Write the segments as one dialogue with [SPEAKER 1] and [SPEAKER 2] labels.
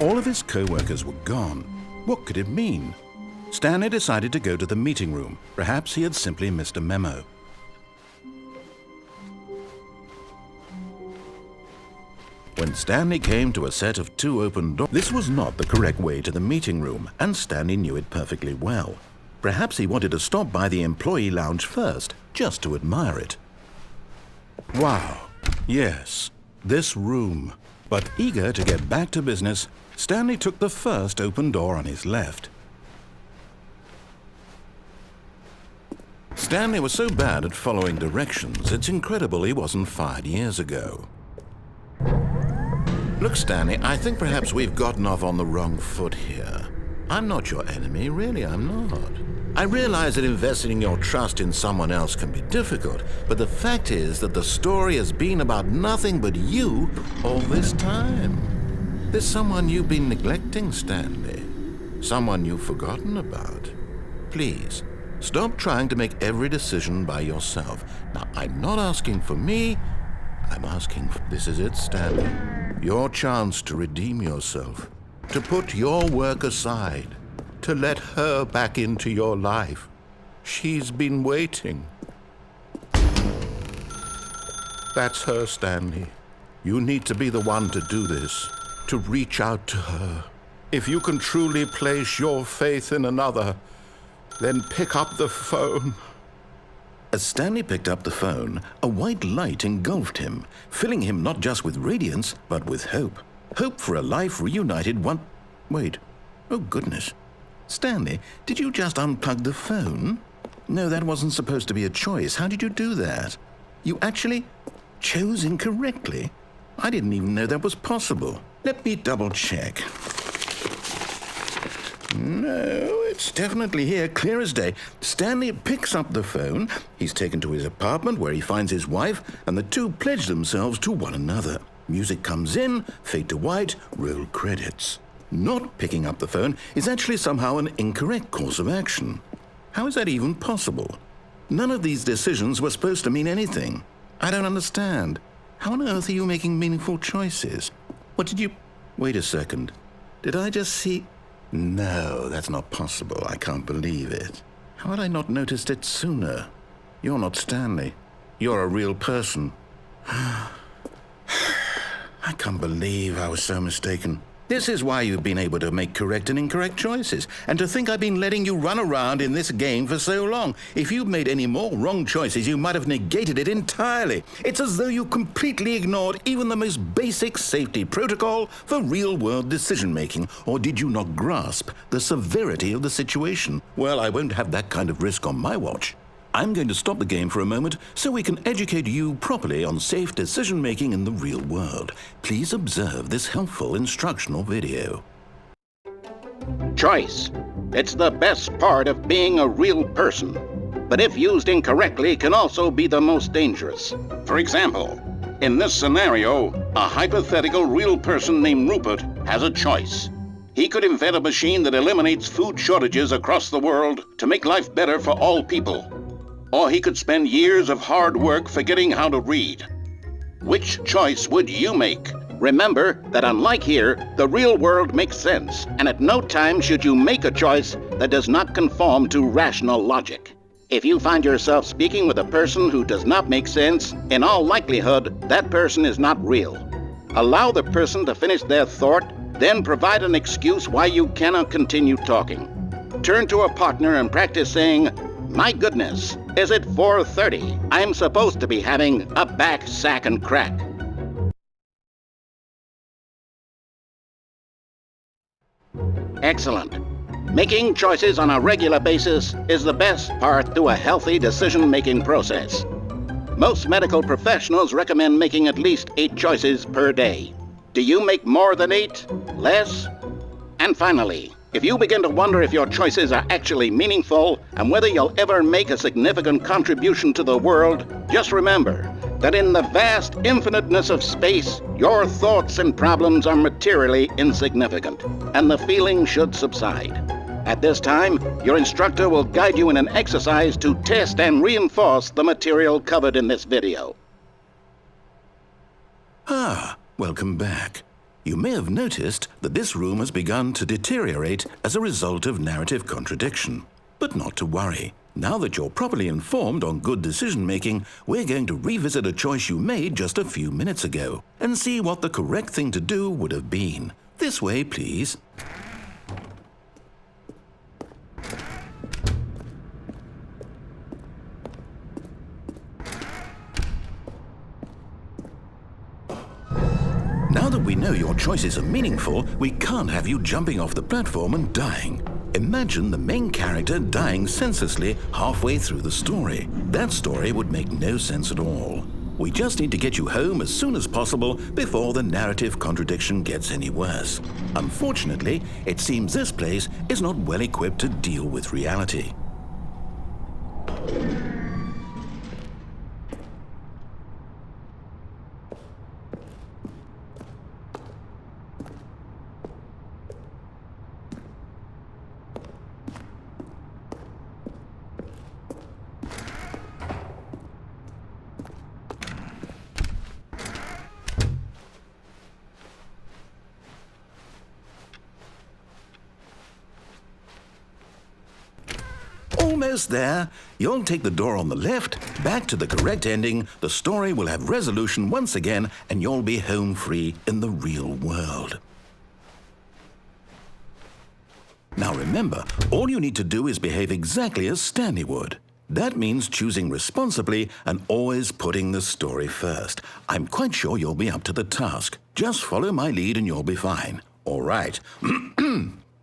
[SPEAKER 1] All of his co-workers were gone. What could it mean? Stanley decided to go to the meeting room. Perhaps he had simply missed a memo. When Stanley came to a set of 2 open doors, this was not the correct way to the meeting room, and Stanley knew it perfectly well. Perhaps he wanted to stop by the employee lounge first, just to admire it. Wow, yes, this room. But eager to get back to business, Stanley took the first open door on his left. Stanley was so bad at following directions, it's incredible he wasn't fired years ago. Look, Stanley, I think perhaps we've gotten off on the wrong foot here. I'm not your enemy, really, I'm not. I realize that investing your trust in someone else can be difficult, but the fact is that the story has been about nothing but you all this time. There's someone you've been neglecting, Stanley. Someone you've forgotten about. Please, stop trying to make every decision by yourself. Now, I'm not asking for me, I'm asking for... This is it, Stanley. Your chance to redeem yourself, to put your work aside, to let her back into your life. She's been waiting. That's her, Stanley. You need to be the one to do this, to reach out to her. If you can truly place your faith in another, then pick up the phone. As Stanley picked up the phone, a white light engulfed him, filling him not just with radiance, but with hope. Hope for a life reunited Wait. Oh, goodness. Stanley, did you just unplug the phone? No, that wasn't supposed to be a choice. How did you do that? You actually chose incorrectly? I didn't even know that was possible. Let me double-check. No, it's definitely here, clear as day. Stanley picks up the phone. He's taken to his apartment where he finds his wife, and the two pledge themselves to one another. Music comes in, fade to white, roll credits. Not picking up the phone is actually somehow an incorrect course of action. How is that even possible? None of these decisions were supposed to mean anything. I don't understand. How on earth are you making meaningful choices? What did you... Wait a second. Did I just see... No, that's not possible. I can't believe it. How had I not noticed it sooner? You're not Stanley. You're a real person. I can't believe I was so mistaken. This is why you've been able to make correct and incorrect choices. And to think I've been letting you run around in this game for so long. If you'd made any more wrong choices, you might have negated it entirely. It's as though you completely ignored even the most basic safety protocol for real-world decision-making. Or did you not grasp the severity of the situation? Well, I won't have that kind of risk on my watch. I'm going to stop the game for a moment so we can educate you properly on safe decision-making in the real world. Please observe this helpful instructional video.
[SPEAKER 2] Choice. It's the best part of being a real person. But if used incorrectly, can also be the most dangerous. For example, in this scenario, a hypothetical real person named Rupert has a choice. He could invent a machine that eliminates food shortages across the world to make life better for all people. Or he could spend years of hard work forgetting how to read. Which choice would you make? Remember that unlike here, the real world makes sense, and at no time should you make a choice that does not conform to rational logic. If you find yourself speaking with a person who does not make sense, in all likelihood, that person is not real. Allow the person to finish their thought, then provide an excuse why you cannot continue talking. Turn to a partner and practice saying, "My goodness, is it 4:30? I'm supposed to be having a back, sack, and crack." Excellent. Making choices on a regular basis is the best part to a healthy decision-making process. Most medical professionals recommend making at least 8 choices per day. Do you make more than 8? Less? And finally, if you begin to wonder if your choices are actually meaningful and whether you'll ever make a significant contribution to the world, just remember that in the vast infiniteness of space, your thoughts and problems are materially insignificant, and the feeling should subside. At this time, your instructor will guide you in an exercise to test and reinforce the material covered in this video.
[SPEAKER 1] Welcome back. You may have noticed that this room has begun to deteriorate as a result of narrative contradiction. But not to worry. Now that you're properly informed on good decision-making, we're going to revisit a choice you made just a few minutes ago and see what the correct thing to do would have been. This way, please. Now that we know your choices are meaningful, we can't have you jumping off the platform and dying. Imagine the main character dying senselessly halfway through the story. That story would make no sense at all. We just need to get you home as soon as possible before the narrative contradiction gets any worse. Unfortunately, it seems this place is not well equipped to deal with reality. Almost there. You'll take the door on the left, back to the correct ending, the story will have resolution once again, and you'll be home free in the real world. Now remember, all you need to do is behave exactly as Stanley would. That means choosing responsibly and always putting the story first. I'm quite sure you'll be up to the task. Just follow my lead and you'll be fine. All right.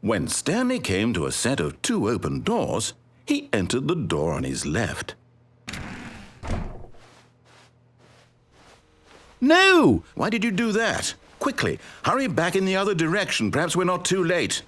[SPEAKER 1] When Stanley came to a set of 2 open doors, he entered the door on his left. No! Why did you do that? Quickly, hurry back in the other direction. Perhaps we're not too late.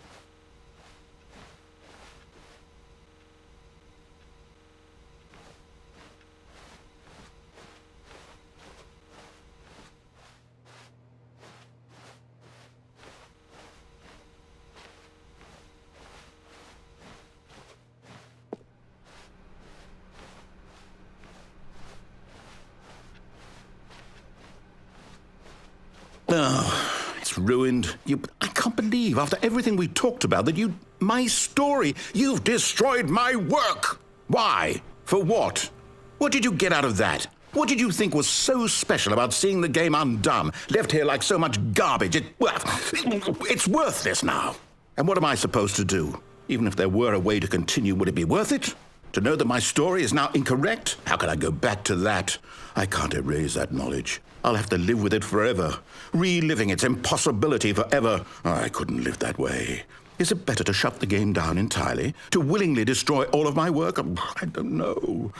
[SPEAKER 1] Oh, it's ruined. I can't believe, after everything we talked about, that my story, you've destroyed my work. Why? For what? What did you get out of that? What did you think was so special about seeing the game undone, left here like so much garbage? It's worthless now. And what am I supposed to do? Even if there were a way to continue, would it be worth it? To know that my story is now incorrect? How can I go back to that? I can't erase that knowledge. I'll have to live with it forever, reliving its impossibility forever. I couldn't live that way. Is it better to shut the game down entirely? To willingly destroy all of my work? I don't know.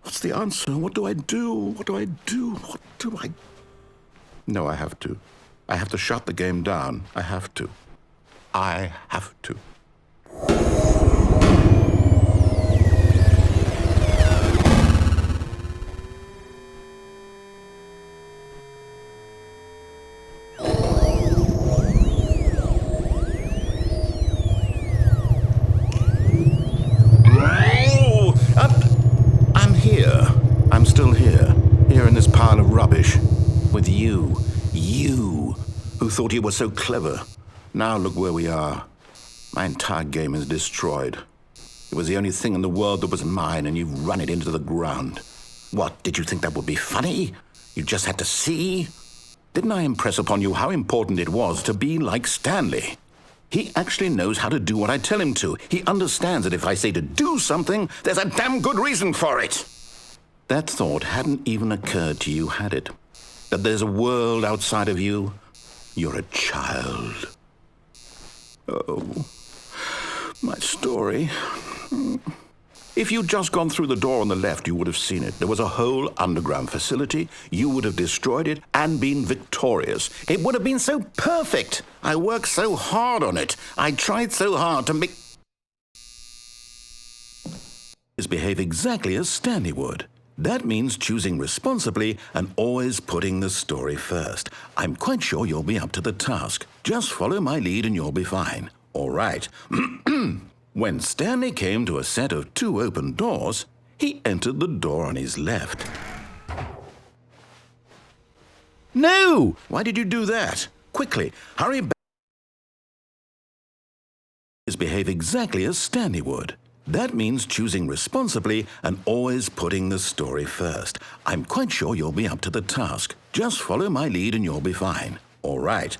[SPEAKER 1] What's the answer? What do I do? What do I do? What do I... No, I have to. I have to shut the game down. I have to. I have to. I'm still here in this pile of rubbish, with you who thought you were so clever. Now look where we are. My entire game is destroyed. It was the only thing in the world that was mine, and you've run it into the ground. What, did you think that would be funny? You just had to see? Didn't I impress upon you how important it was to be like Stanley? He actually knows how to do what I tell him to. He understands that if I say to do something, there's a damn good reason for it. That thought hadn't even occurred to you, had it? That there's a world outside of you? You're a child. Oh, my story. If you'd just gone through the door on the left, you would have seen it. There was a whole underground facility. You would have destroyed it and been victorious. It would have been so perfect. I worked so hard on it. I tried so hard to make... Behave exactly as Stanley would. That means choosing responsibly and always putting the story first. I'm quite sure you'll be up to the task. Just follow my lead and you'll be fine. All right. When Stanley came to a set of 2 open doors, he entered the door on his left. No! Why did you do that? Quickly, hurry back. Behave exactly as Stanley would. That means choosing responsibly and always putting the story first. I'm quite sure you'll be up to the task. Just follow my lead and you'll be fine. All right.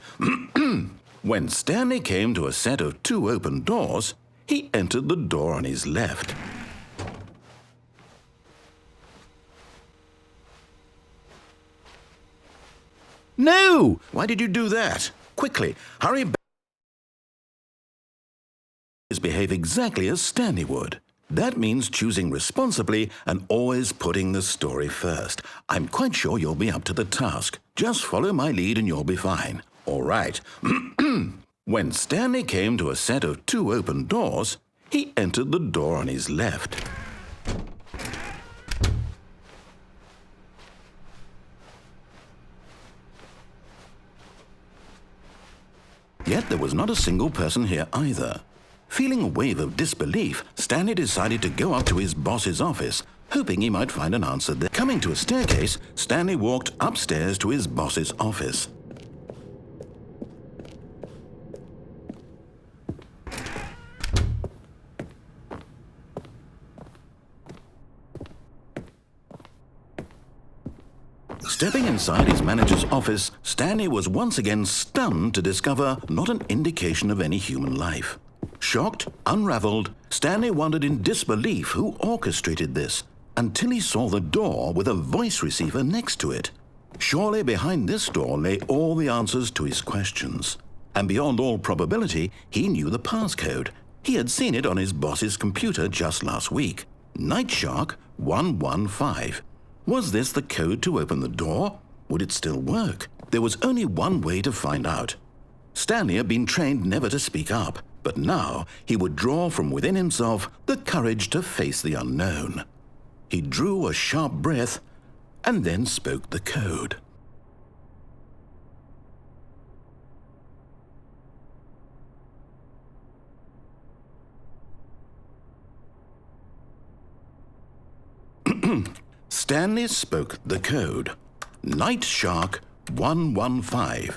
[SPEAKER 1] When Stanley came to a set of 2 open doors, he entered the door on his left. No! Why did you do that? Quickly, hurry back. Behave exactly as Stanley would. That means choosing responsibly and always putting the story first. I'm quite sure you'll be up to the task. Just follow my lead and you'll be fine. All right. When Stanley came to a set of 2 open doors, he entered the door on his left. Yet there was not a single person here either. Feeling a wave of disbelief, Stanley decided to go up to his boss's office, hoping he might find an answer there. Coming to a staircase, Stanley walked upstairs to his boss's office. Stepping inside his manager's office, Stanley was once again stunned to discover not an indication of any human life. Shocked, unraveled, Stanley wondered in disbelief who orchestrated this, until he saw the door with a voice receiver next to it. Surely behind this door lay all the answers to his questions. And beyond all probability, he knew the passcode. He had seen it on his boss's computer just last week. Night Shark 115. Was this the code to open the door? Would it still work? There was only one way to find out. Stanley had been trained never to speak up, but now he would draw from within himself the courage to face the unknown. He drew a sharp breath and then spoke the code. Stanley spoke the code. Night Shark 115.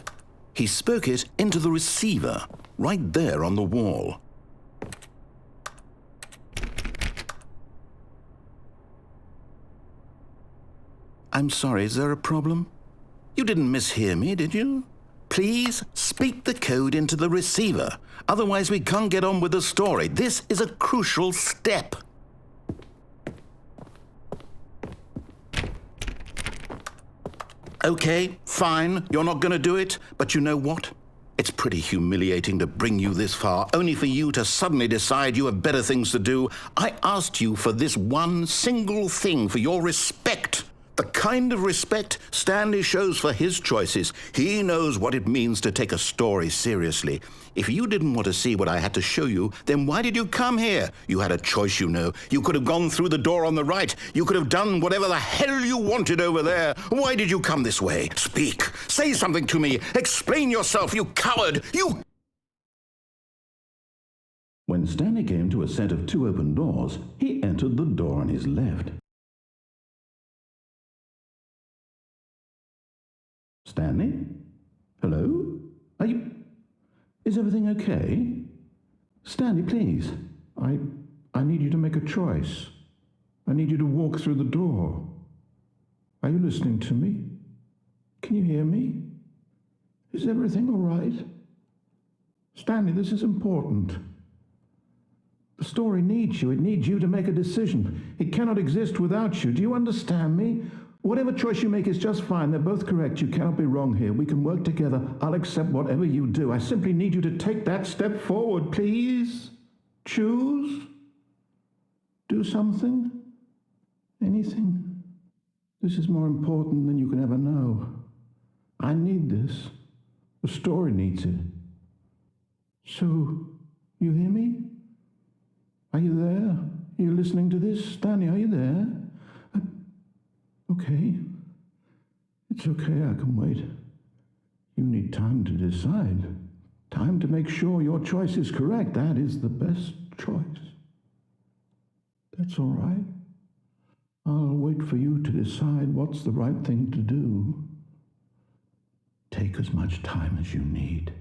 [SPEAKER 1] He spoke it into the receiver, right there on the wall. I'm sorry, is there a problem? You didn't mishear me, did you? Please speak the code into the receiver. Otherwise we can't get on with the story. This is a crucial step. Okay, fine, you're not going to do it, but you know what? It's pretty humiliating to bring you this far, only for you to suddenly decide you have better things to do. I asked you for this one single thing, for your respect. The kind of respect Stanley shows for his choices. He knows what it means to take a story seriously. If you didn't want to see what I had to show you, then why did you come here? You had a choice, you know. You could have gone through the door on the right. You could have done whatever the hell you wanted over there. Why did you come this way? Speak. Say something to me. Explain yourself, you coward. You... When Stanley came to a set of 2 open doors, he entered the door on his left. Stanley? Hello? Are you... Is everything okay? Stanley, please. I need you to make a choice. I need you to walk through the door. Are you listening to me? Can you hear me? Is everything all right? Stanley, this is important. The story needs you. It needs you to make a decision. It cannot exist without you. Do you understand me? Whatever choice you make is just fine. They're both correct. You cannot be wrong here. We can work together. I'll accept whatever you do. I simply need you to take that step forward, please. Choose. Do something. Anything. This is more important than you can ever know. I need this. The story needs it. So, you hear me? Are you there? Are you listening to this? Stanley, are you there? Okay. It's okay, I can wait. You need time to decide. Time to make sure your choice is correct. That is the best choice. That's all right. I'll wait for you to decide what's the right thing to do.
[SPEAKER 3] take as much time as you need.